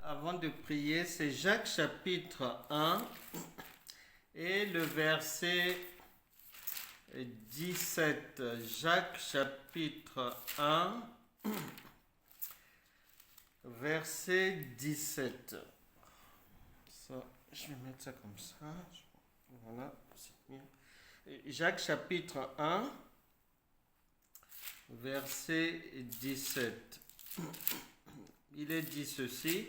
avant de prier, c'est Jacques chapitre 1 et le verset 17. Jacques chapitre 1, verset 17. Ça, je vais mettre ça comme ça. Voilà, c'est mieux. Jacques chapitre 1, verset 17. Il est dit ceci: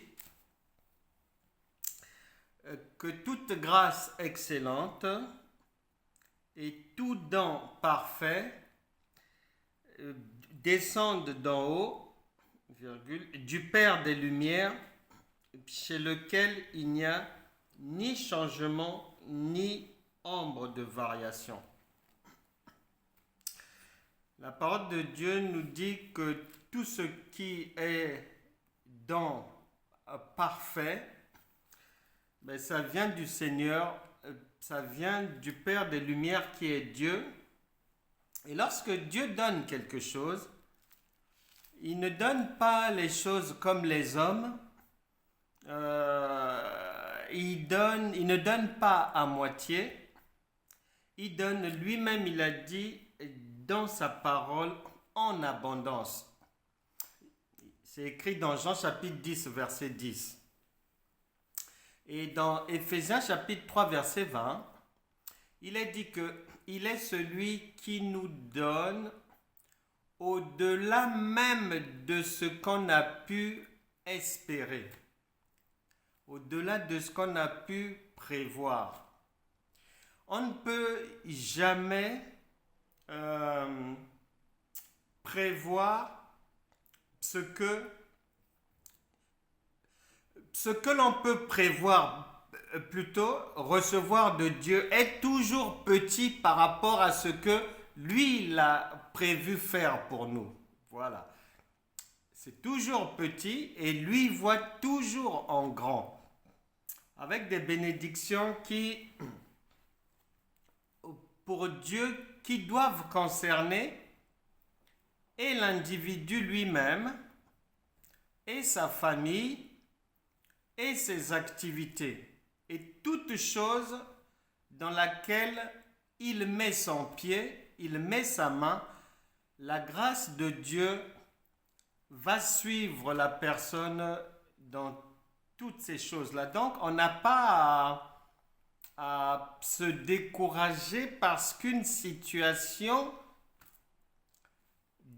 que toute grâce excellente et tout don parfait descendent d'en haut, du Père des Lumières, chez lequel il n'y a ni changement ni ombre de variation. La parole de Dieu nous dit que tout ce qui est don parfait, ça vient du Seigneur, ça vient du Père des Lumières qui est Dieu. Et lorsque Dieu donne quelque chose, il ne donne pas les choses comme les hommes. Il ne donne pas à moitié. Il donne lui-même, il a dit, dans sa parole, en abondance. C'est écrit dans Jean chapitre 10, verset 10. Et dans Éphésiens chapitre 3, verset 20, il est dit qu'il est celui qui nous donne au-delà même de ce qu'on a pu espérer, au-delà de ce qu'on a pu prévoir. On ne peut jamais prévoir ce que l'on peut prévoir, plutôt recevoir de Dieu, est toujours petit par rapport à ce que lui il a prévu faire pour nous. Voilà. C'est toujours petit et lui voit toujours en grand, avec des bénédictions qui, pour Dieu, qui doivent concerner et l'individu lui-même, et sa famille, et ses activités, et toute chose dans laquelle il met son pied, il met sa main. La grâce de Dieu va suivre la personne dans toutes ces choses-là. Donc, on n'a pas à se décourager parce qu'une situation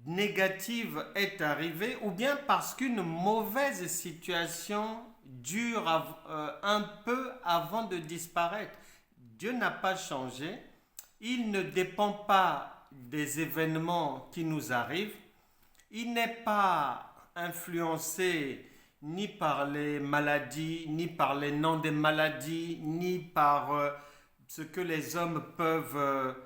négative est arrivée ou bien parce qu'une mauvaise situation dure un peu avant de disparaître. Dieu n'a pas changé. Il ne dépend pas des événements qui nous arrivent. Il n'est pas influencé ni par les maladies, ni par les noms des maladies, ni par ce que les hommes peuvent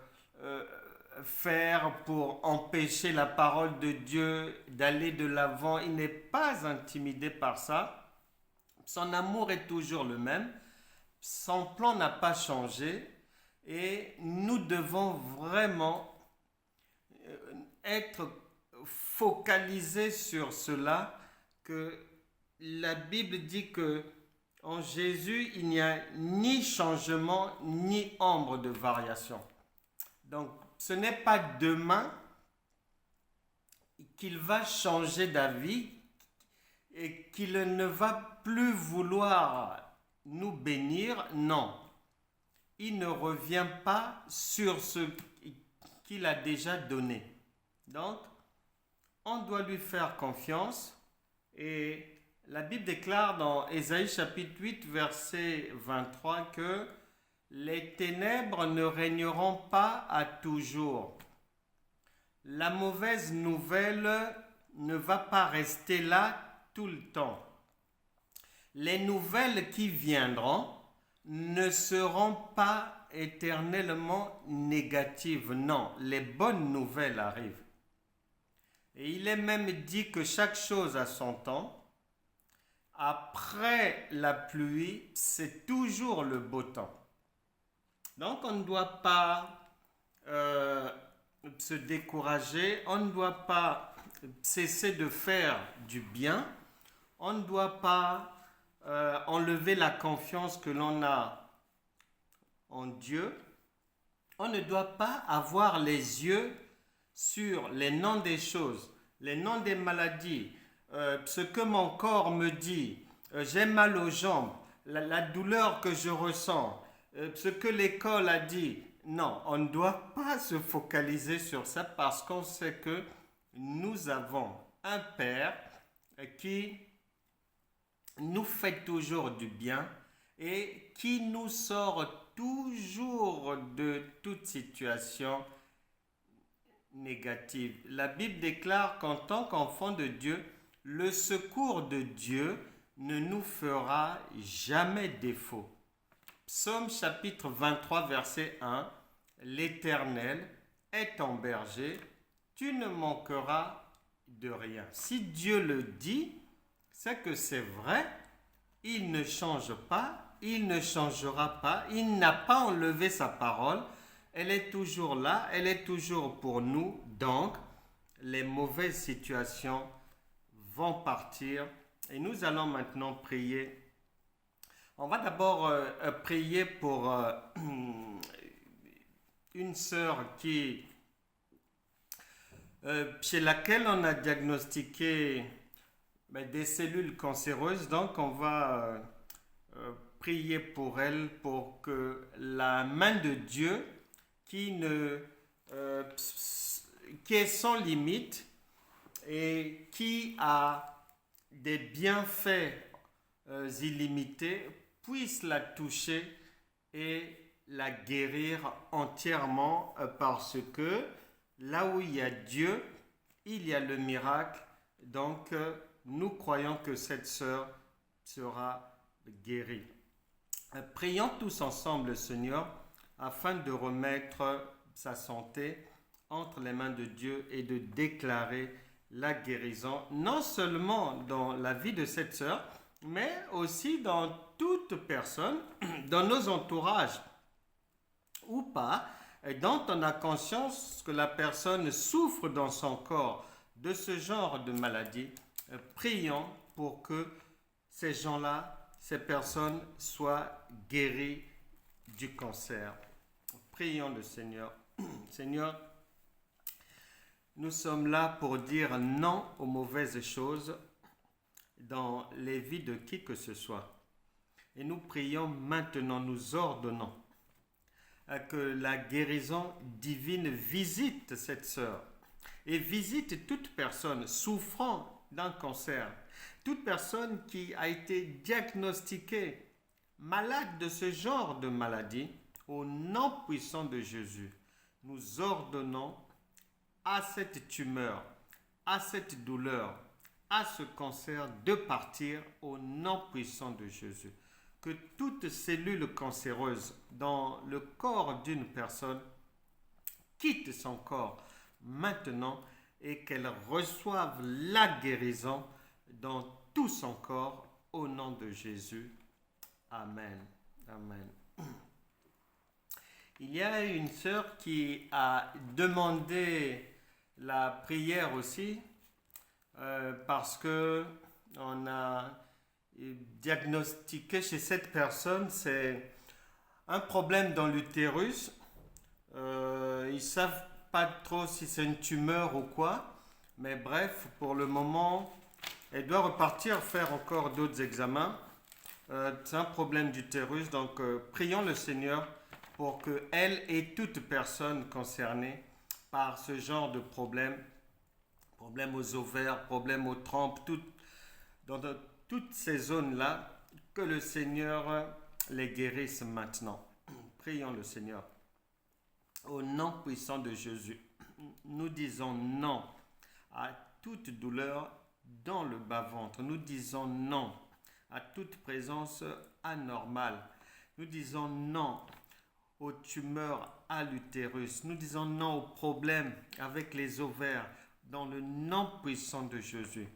faire pour empêcher la parole de Dieu d'aller de l'avant. Il n'est pas intimidé par ça. Son amour est toujours le même. Son plan n'a pas changé. Et nous devons vraiment être focalisés sur cela, que la Bible dit que en Jésus, il n'y a ni changement ni ombre de variation. Donc, ce n'est pas demain qu'il va changer d'avis et qu'il ne va plus vouloir nous bénir. Non, il ne revient pas sur ce qu'il a déjà donné. Donc, on doit lui faire confiance. Et la Bible déclare dans Ésaïe chapitre 8, verset 23 que les ténèbres ne régneront pas à toujours. La mauvaise nouvelle ne va pas rester là tout le temps. Les nouvelles qui viendront ne seront pas éternellement négatives. Non, les bonnes nouvelles arrivent. Et il est même dit que chaque chose a son temps. Après la pluie, c'est toujours le beau temps. Donc, on ne doit pas se décourager, on ne doit pas cesser de faire du bien, on ne doit pas enlever la confiance que l'on a en Dieu. On ne doit pas avoir les yeux sur les noms des choses, les noms des maladies, ce que mon corps me dit, j'ai mal aux jambes, la douleur que je ressens, ce que l'école a dit. Non, on ne doit pas se focaliser sur ça parce qu'on sait que nous avons un Père qui nous fait toujours du bien et qui nous sort toujours de toute situation négative. La Bible déclare qu'en tant qu'enfant de Dieu, le secours de Dieu ne nous fera jamais défaut. Psaume chapitre 23, verset 1. L'Éternel est ton berger, tu ne manqueras de rien. Si Dieu le dit, c'est que c'est vrai, il ne change pas, il ne changera pas, il n'a pas enlevé sa parole, elle est toujours là, elle est toujours pour nous. Donc, les mauvaises situations vont partir et nous allons maintenant prier. On va d'abord prier pour une sœur chez laquelle on a diagnostiqué des cellules cancéreuses. Donc, on va prier pour elle pour que la main de Dieu qui est sans limite et qui a des bienfaits illimités puisse la toucher et la guérir entièrement parce que là où il y a Dieu, il y a le miracle. Donc, nous croyons que cette sœur sera guérie. Prions tous ensemble le Seigneur afin de remettre sa santé entre les mains de Dieu et de déclarer la guérison, non seulement dans la vie de cette sœur, mais aussi dans toute personne, dans nos entourages ou pas, dont on a conscience que la personne souffre dans son corps de ce genre de maladie. Prions pour que ces gens-là, ces personnes soient guéries du cancer. Prions le Seigneur. Seigneur, nous sommes là pour dire non aux mauvaises choses dans les vies de qui que ce soit. Et nous prions maintenant, nous ordonnons que la guérison divine visite cette sœur et visite toute personne souffrant d'un cancer, toute personne qui a été diagnostiquée malade de ce genre de maladie. Au nom puissant de Jésus, nous ordonnons à cette tumeur, à cette douleur, à ce cancer de partir au nom puissant de Jésus. Que toute cellule cancéreuse dans le corps d'une personne quitte son corps maintenant et qu'elle reçoive la guérison dans tout son corps au nom de Jésus. Amen. Amen. Il y a une sœur qui a demandé la prière aussi parce que on a diagnostiqué chez cette personne, c'est un problème dans l'utérus. Ils ne savent pas trop si c'est une tumeur ou quoi, mais bref, pour le moment, elle doit repartir faire encore d'autres examens. C'est un problème d'utérus, donc prions le Seigneur pour que elle et toute personne concernée par ce genre de problème aux ovaires, problème aux trompes, dans toutes ces zones-là, que le Seigneur les guérisse maintenant. Prions le Seigneur. Au nom puissant de Jésus, nous disons non à toute douleur dans le bas-ventre. Nous disons non à toute présence anormale. Nous disons non aux tumeurs à l'utérus. Nous disons non aux problèmes avec les ovaires dans le nom puissant de Jésus.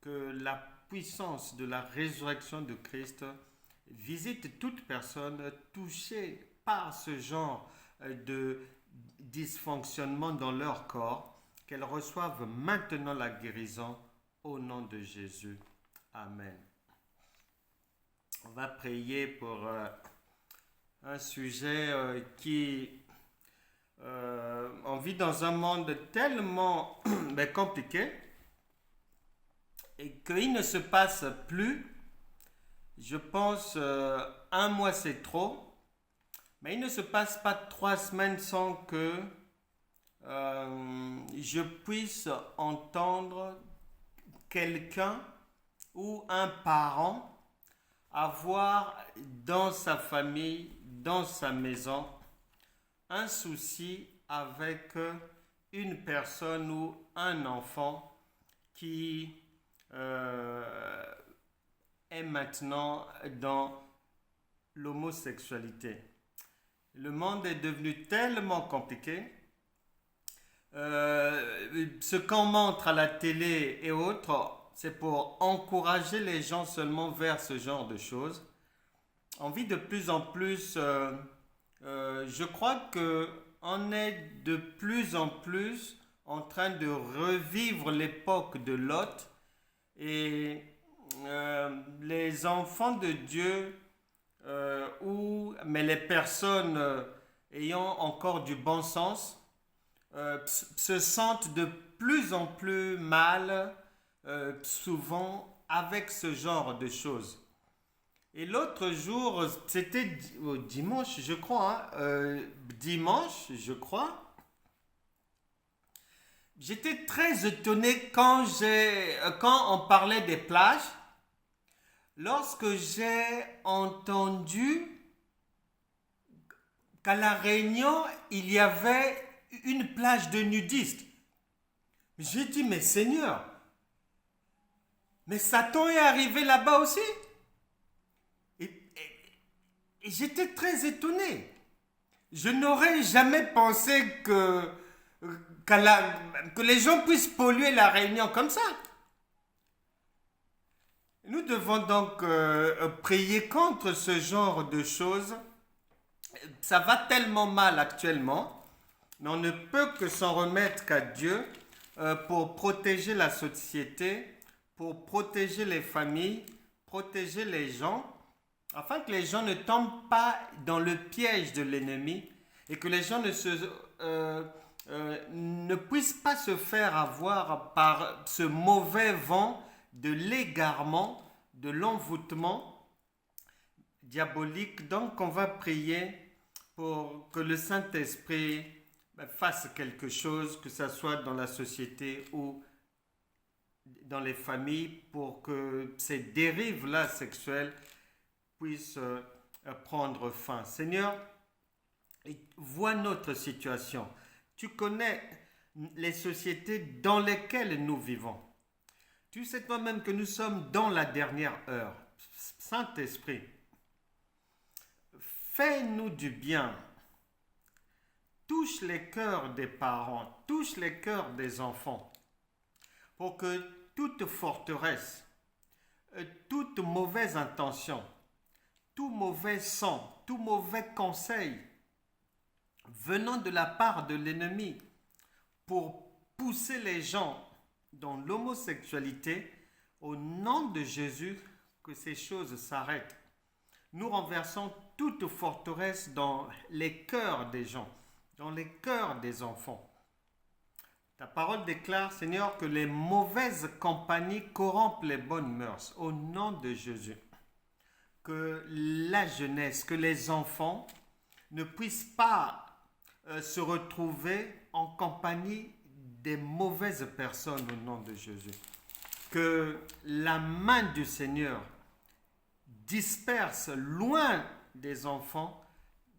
Que la puissance de la résurrection de Christ visite toute personne touchée par ce genre de dysfonctionnement dans leur corps, qu'elles reçoivent maintenant la guérison au nom de Jésus. Amen. On va prier pour un sujet on vit dans un monde tellement compliqué et qu'il ne se passe plus, je pense, un mois c'est trop, mais il ne se passe pas 3 semaines sans que je puisse entendre quelqu'un ou un parent avoir dans sa famille, dans sa maison, un souci avec une personne ou un enfant qui est maintenant dans l'homosexualité. Le monde est devenu tellement compliqué. Ce qu'on montre à la télé et autres, c'est pour encourager les gens seulement vers ce genre de choses. On vit de plus en plus, je crois qu'on est de plus en plus en train de revivre l'époque de Lot et les enfants de Dieu mais les personnes ayant encore du bon sens se sentent de plus en plus mal souvent avec ce genre de choses. Et l'autre jour, c'était dimanche, je crois, j'étais très étonné quand on parlait des plages, lorsque j'ai entendu qu'à La Réunion, il y avait une plage de nudistes. J'ai dit, mais Seigneur, mais Satan est arrivé là-bas aussi. Et j'étais très étonné. Je n'aurais jamais pensé que les gens puissent polluer La Réunion comme ça. Nous devons donc prier contre ce genre de choses. Ça va tellement mal actuellement, mais on ne peut que s'en remettre qu'à Dieu pour protéger la société, pour protéger les familles, protéger les gens, afin que les gens ne tombent pas dans le piège de l'ennemi et que les gens ne puissent pas se faire avoir par ce mauvais vent de l'égarement, de l'envoûtement diabolique. Donc on va prier pour que le Saint-Esprit fasse quelque chose, que ce soit dans la société ou dans les familles, pour que ces dérives-là sexuelles puissent prendre fin. Seigneur, vois notre situation. Tu connais les sociétés dans lesquelles nous vivons. Tu sais toi-même que nous sommes dans la dernière heure. Saint-Esprit, fais-nous du bien. Touche les cœurs des parents, touche les cœurs des enfants, pour que toute forteresse, toute mauvaise intention, tout mauvais sang, tout mauvais conseil venant de la part de l'ennemi pour pousser les gens dans l'homosexualité, au nom de Jésus, que ces choses s'arrêtent. Nous renversons toute forteresse dans les cœurs des gens, dans les cœurs des enfants. Ta parole déclare, Seigneur, que les mauvaises compagnies corrompent les bonnes mœurs, au nom de Jésus. Que la jeunesse, que les enfants ne puissent pas se retrouver en compagnie des mauvaises personnes au nom de Jésus. Que la main du Seigneur disperse loin des enfants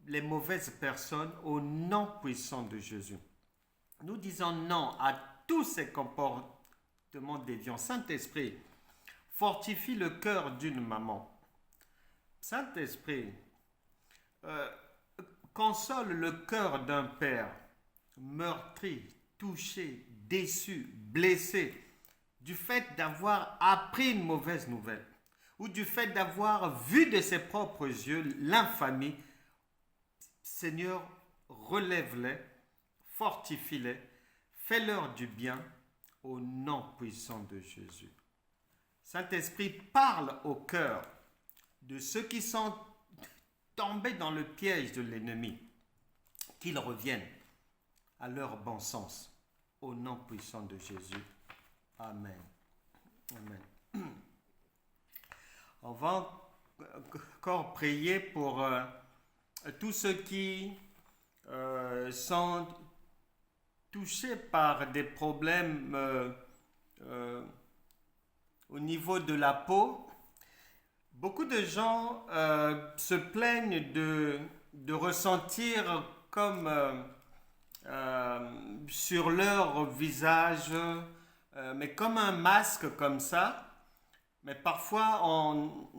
les mauvaises personnes au nom puissant de Jésus. Nous disons non à tous ces comportements déviants. Saint-Esprit, fortifie le cœur d'une maman. Saint-Esprit, console le cœur d'un père meurtri, touché, déçu, blessé du fait d'avoir appris une mauvaise nouvelle ou du fait d'avoir vu de ses propres yeux l'infamie. Seigneur, relève-les, fortifie-les, fais-leur du bien au nom puissant de Jésus. Saint-Esprit, parle au cœur de ceux qui sont tombés dans le piège de l'ennemi, qu'ils reviennent à leur bon sens. Au nom puissant de Jésus. Amen. Amen. On va encore prier pour tous ceux qui sont touchés par des problèmes au niveau de la peau. Beaucoup de gens se plaignent de ressentir comme sur leur visage, mais comme un masque comme ça. Mais parfois, on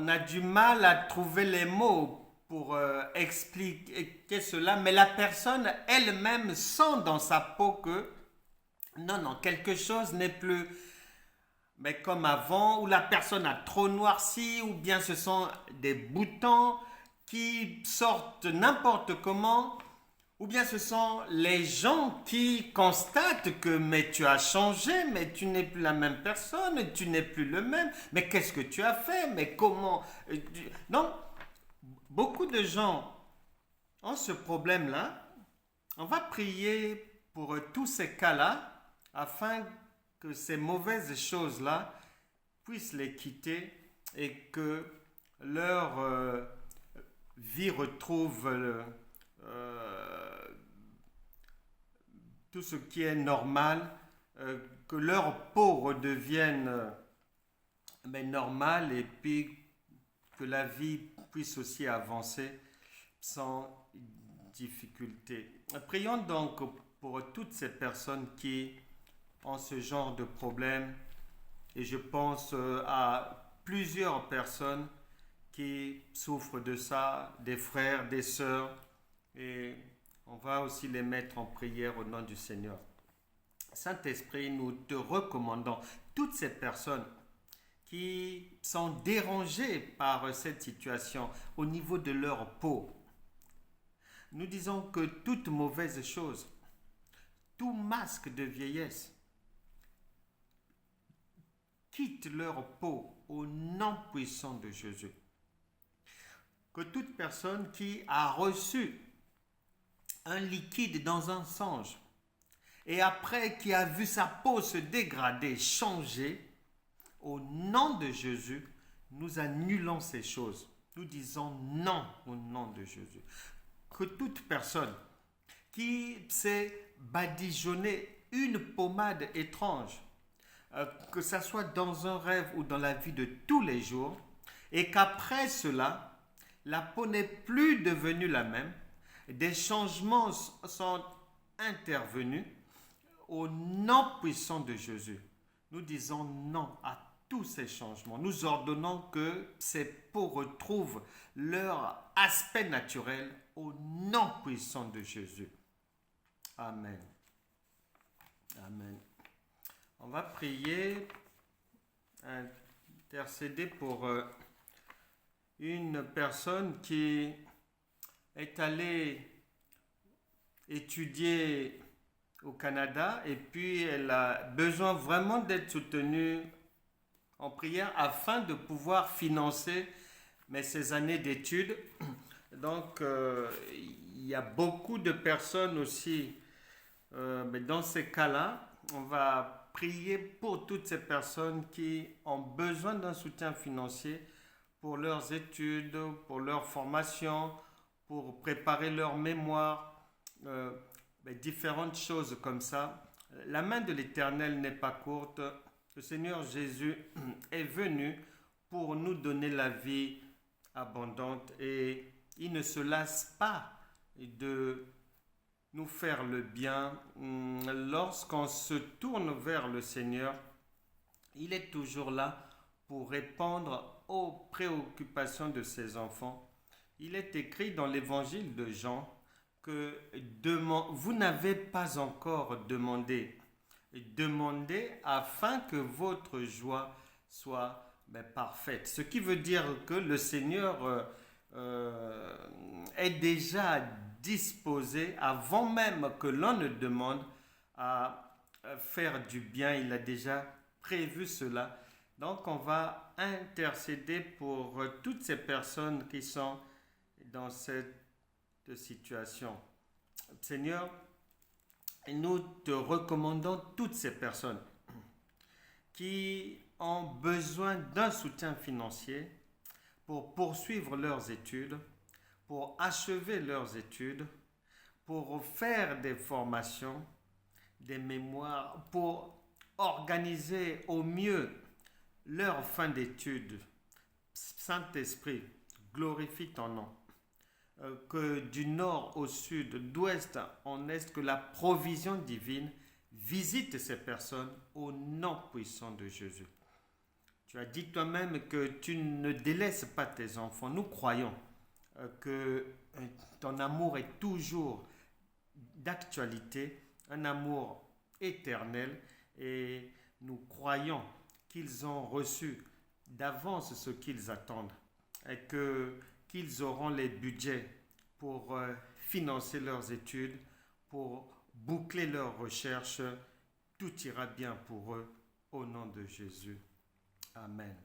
a du mal à trouver les mots pour expliquer cela. Mais la personne elle-même sent dans sa peau que non, quelque chose n'est plus mais comme avant, où la personne a trop noirci, ou bien ce sont des boutons qui sortent n'importe comment, ou bien ce sont les gens qui constatent que mais tu as changé, mais tu n'es plus la même personne, tu n'es plus le même, mais qu'est-ce que tu as fait, mais comment... Non, beaucoup de gens ont ce problème-là. On va prier pour tous ces cas-là, afin que ces mauvaises choses-là puissent les quitter et que leur vie retrouve tout ce qui est normal, que leur peau redevienne normale et puis que la vie puisse aussi avancer sans difficulté. Prions donc pour toutes ces personnes qui ont ce genre de problème et je pense à plusieurs personnes qui souffrent de ça, des frères, des sœurs, et on va aussi les mettre en prière au nom du Seigneur. Saint-Esprit, nous te recommandons toutes ces personnes qui sont dérangées par cette situation au niveau de leur peau. Nous disons que toute mauvaise chose, tout masque de vieillesse, quitte leur peau au nom puissant de Jésus. Que toute personne qui a reçu un liquide dans un songe et après qui a vu sa peau se dégrader, changer, au nom de Jésus, nous annulons ces choses. Nous disons non au nom de Jésus. Que toute personne qui s'est badigeonné une pommade étrange, que ce soit dans un rêve ou dans la vie de tous les jours, et qu'après cela, la peau n'est plus devenue la même, des changements sont intervenus au nom puissant de Jésus. Nous disons non à tous ces changements. Nous ordonnons que ces peaux retrouvent leur aspect naturel au nom puissant de Jésus. Amen. Amen. On va prier, intercéder pour une personne qui est allée étudier au Canada et puis elle a besoin vraiment d'être soutenue en prière afin de pouvoir financer ses années d'études. Donc, il y a beaucoup de personnes aussi dans ces cas-là. On va prier pour toutes ces personnes qui ont besoin d'un soutien financier pour leurs études, pour leur formation, pour préparer leur mémoire, différentes choses comme ça. La main de l'Éternel n'est pas courte. Le Seigneur Jésus est venu pour nous donner la vie abondante et il ne se lasse pas de nous faire le bien. Lorsqu'on se tourne vers le Seigneur, il est toujours là pour répondre aux préoccupations de ses enfants. Il est écrit dans l'évangile de Jean que vous n'avez pas encore demandé. Demandez afin que votre joie soit parfaite. Ce qui veut dire que le Seigneur est déjà disposé, avant même que l'on ne demande, à faire du bien. Il a déjà prévu cela Donc, on va intercéder pour toutes ces personnes qui sont dans cette situation. Seigneur, nous te recommandons toutes ces personnes qui ont besoin d'un soutien financier pour poursuivre leurs études, pour achever leurs études, pour faire des formations, des mémoires, pour organiser au mieux leur fin d'études. Saint-Esprit, glorifie ton nom. Que du nord au sud, d'ouest en est, que la provision divine visite ces personnes au nom puissant de Jésus. Tu as dit toi-même que tu ne délaisses pas tes enfants. Nous croyons que ton amour est toujours d'actualité, un amour éternel, et nous croyons qu'ils ont reçu d'avance ce qu'ils attendent et qu'ils auront les budgets pour financer leurs études, pour boucler leurs recherches. Tout ira bien pour eux au nom de Jésus. Amen.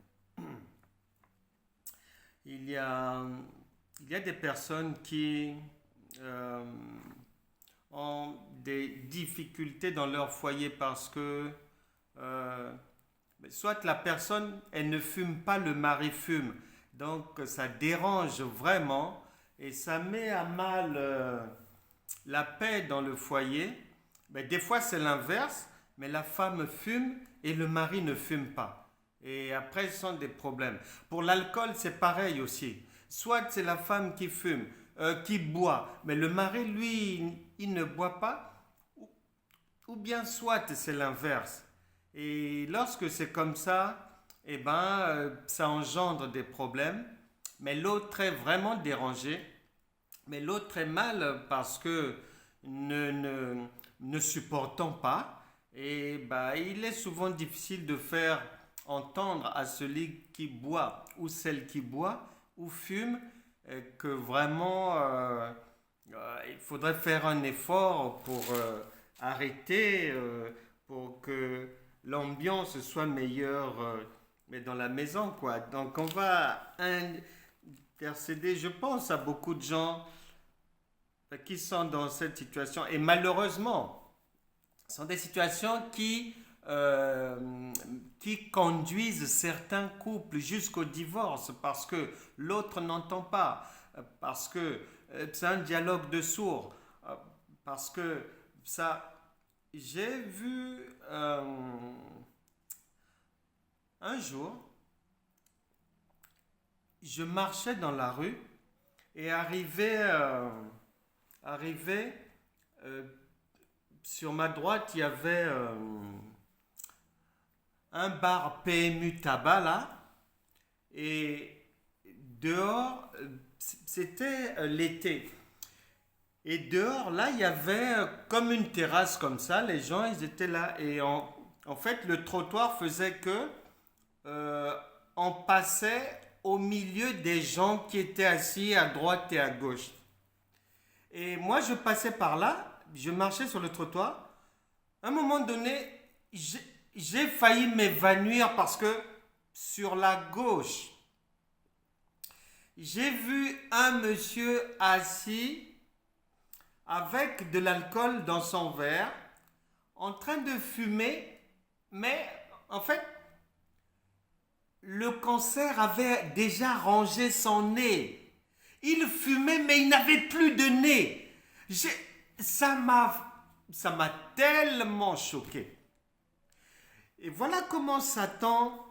Il y a des personnes qui ont des difficultés dans leur foyer parce que soit la personne, elle ne fume pas, le mari fume. Donc ça dérange vraiment et ça met à mal la paix dans le foyer. Mais des fois c'est l'inverse, mais la femme fume et le mari ne fume pas. Et après, ce sont des problèmes. Pour l'alcool, c'est pareil aussi. Soit c'est la femme qui fume, qui boit, mais le mari, lui, il ne boit pas. Ou bien soit c'est l'inverse. Et lorsque c'est comme ça, eh ben, ça engendre des problèmes. Mais l'autre est vraiment dérangé. Mais l'autre est mal parce que ne supportant pas. Et ben, il est souvent difficile de faire entendre à celui qui boit ou celle qui boit ou fume que vraiment il faudrait faire un effort pour arrêter, pour que l'ambiance soit meilleure mais dans la maison, quoi. Donc on va intercéder. Je pense à beaucoup de gens qui sont dans cette situation et malheureusement ce sont des situations qui conduisent certains couples jusqu'au divorce parce que l'autre n'entend pas, parce que c'est un dialogue de sourds, parce que ça... J'ai vu un jour, je marchais dans la rue et arrivé sur ma droite, il y avait un bar PMU tabac là, et dehors, c'était l'été. Et dehors, là, il y avait comme une terrasse comme ça, les gens, ils étaient là. Et en fait, le trottoir faisait que on passait au milieu des gens qui étaient assis à droite et à gauche. Et moi, je passais par là, je marchais sur le trottoir. À un moment donné, j'ai failli m'évanouir parce que sur la gauche, j'ai vu un monsieur assis avec de l'alcool dans son verre, en train de fumer, mais en fait, le cancer avait déjà rongé son nez. Il fumait, mais il n'avait plus de nez. Ça m'a tellement choqué. Et voilà comment Satan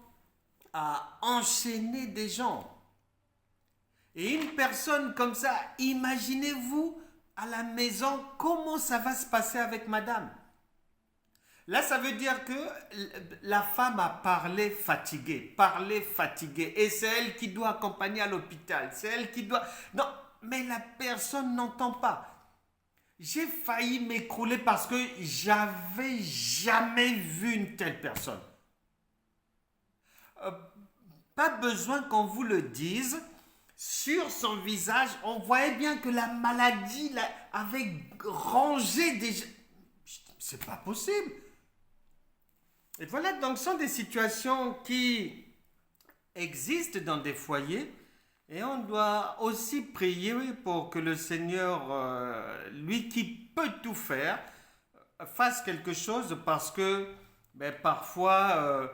a enchaîné des gens. Et une personne comme ça, imaginez-vous à la maison, comment ça va se passer avec madame? Là, ça veut dire que la femme a parlé fatiguée, et c'est elle qui doit accompagner à l'hôpital, c'est elle qui doit... Non, mais la personne n'entend pas. J'ai failli m'écrouler parce que j'avais jamais vu une telle personne. Pas besoin qu'on vous le dise. Sur son visage, on voyait bien que la maladie avait rongé déjà. C'est pas possible. Et voilà, donc ce sont des situations qui existent dans des foyers et on doit aussi prier pour que le Seigneur, lui qui peut tout faire, fasse quelque chose parce que parfois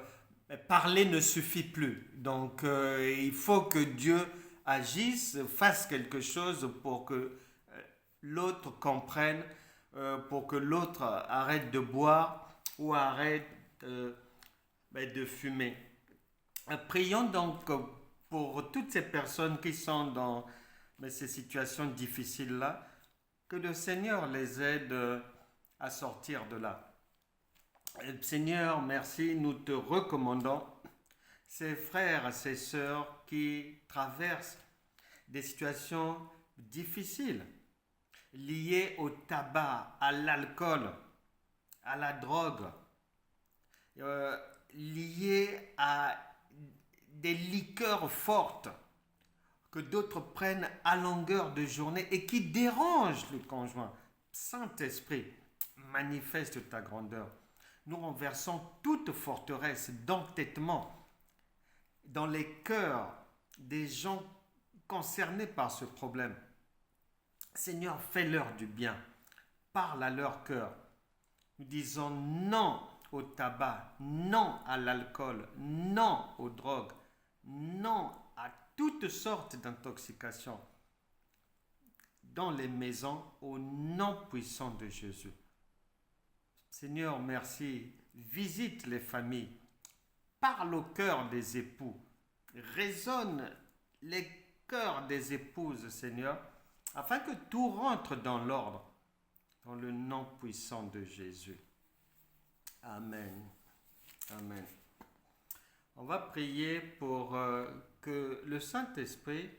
parler ne suffit plus. Donc il faut que Dieu agisse, fasse quelque chose pour que l'autre comprenne, pour que l'autre arrête de boire ou arrête de fumer. Prions donc pour toutes ces personnes qui sont dans ces situations difficiles-là, que le Seigneur les aide à sortir de là. Seigneur, merci, nous te recommandons ces frères, ces sœurs qui traversent des situations difficiles liées au tabac, à l'alcool, à la drogue, liées à des liqueurs fortes que d'autres prennent à longueur de journée et qui dérangent le conjoint. Saint-Esprit, manifeste ta grandeur. Nous renversons toute forteresse d'entêtement dans les cœurs des gens concernés par ce problème. Seigneur, fais-leur du bien. Parle à leur cœur. Nous disons non au tabac, non à l'alcool, non aux drogues, non à toutes sortes d'intoxications dans les maisons au nom puissant de Jésus. Seigneur, merci. Visite les familles. Parle au cœur des époux. Résonne les cœurs des épouses, Seigneur, afin que tout rentre dans l'ordre, dans le nom puissant de Jésus. Amen. Amen. On va prier pour que le Saint-Esprit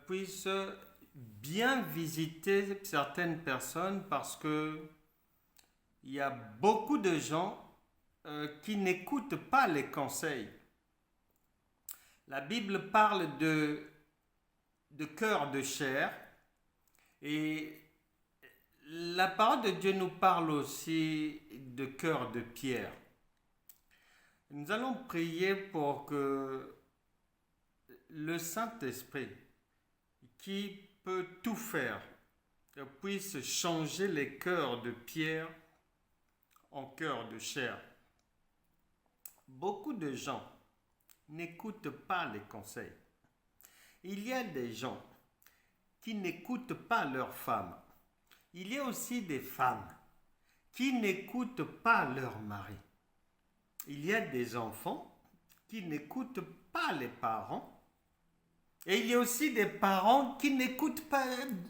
puisse bien visiter certaines personnes parce que il y a beaucoup de gens qui n'écoutent pas les conseils. La Bible parle de cœur de chair et la parole de Dieu nous parle aussi de cœur de pierre. Nous allons prier pour que le Saint-Esprit, qui peut tout faire, puisse changer les cœurs de pierre en cœur de chair. Beaucoup de gens n'écoutent pas les conseils. Il y a des gens qui n'écoutent pas leurs femmes. Il y a aussi des femmes qui n'écoutent pas leur mari. Il y a des enfants qui n'écoutent pas les parents. Et il y a aussi des parents qui n'écoutent pas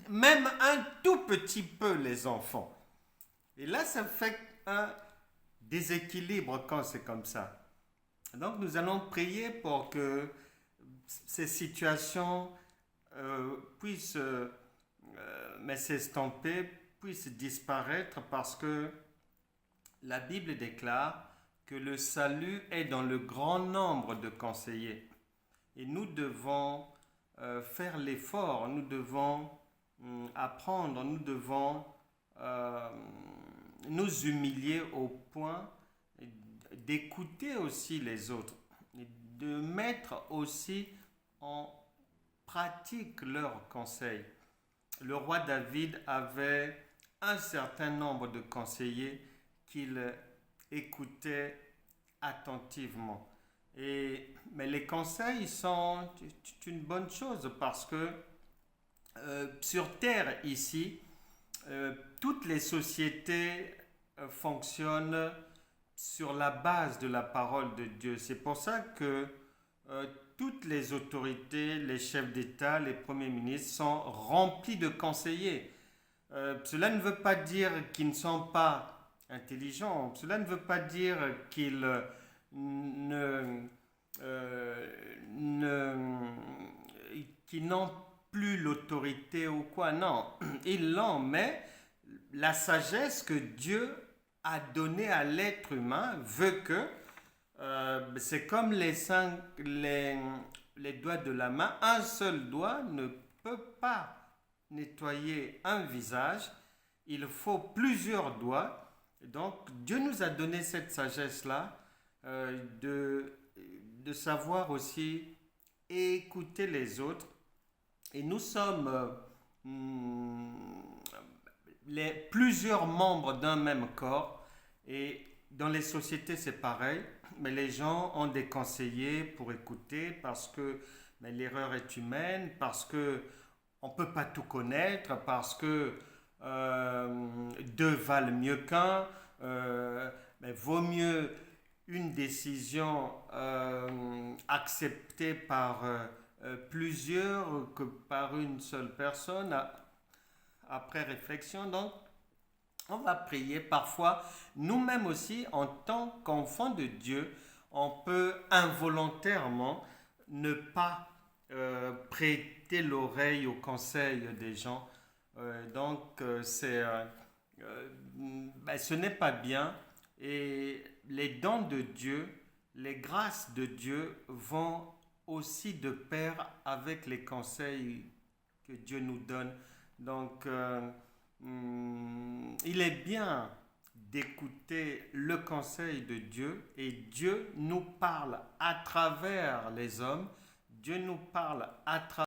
même un tout petit peu les enfants. Et là, ça fait un déséquilibre quand c'est comme ça. Donc, nous allons prier pour que ces situations puissent s'estomper, puissent disparaître parce que la Bible déclare que le salut est dans le grand nombre de conseillers. Et nous devons faire l'effort, nous devons apprendre, nous devons nous humilier au point d'écouter aussi les autres, de mettre aussi en pratique leurs conseils. Le roi David avait un certain nombre de conseillers qu'il écoutait attentivement. Mais les conseils sont une bonne chose parce que sur terre ici, toutes les sociétés fonctionnent sur la base de la parole de Dieu. C'est pour ça que toutes les autorités, les chefs d'État, les premiers ministres sont remplis de conseillers. Cela ne veut pas dire qu'ils ne sont pas intelligents. Cela ne veut pas dire qu'ils qu'ils n'ont plus l'autorité ou quoi. Non, ils l'ont, mais la sagesse que Dieu a donnée à l'être humain veut que c'est comme les doigts de la main. Un seul doigt ne peut pas nettoyer un visage. Il faut plusieurs doigts Donc, Dieu nous a donné cette sagesse-là de savoir aussi écouter les autres. Et nous sommes plusieurs membres d'un même corps. Et dans les sociétés, c'est pareil. Mais les gens ont des conseillers pour écouter parce que mais l'erreur est humaine, parce que on ne peut pas tout connaître, parce que deux valent mieux qu'un. Mais vaut mieux une décision acceptée par plusieurs que par une seule personne après réflexion. Donc, on va prier parfois. Nous-mêmes aussi, en tant qu'enfants de Dieu, on peut involontairement ne pas prêter l'oreille aux conseils des gens. Ce n'est pas bien. Et les dons de Dieu, les grâces de Dieu vont aussi de pair avec les conseils que Dieu nous donne. Donc, il est bien d'écouter le conseil de Dieu et Dieu nous parle à travers les hommes, Dieu nous parle à travers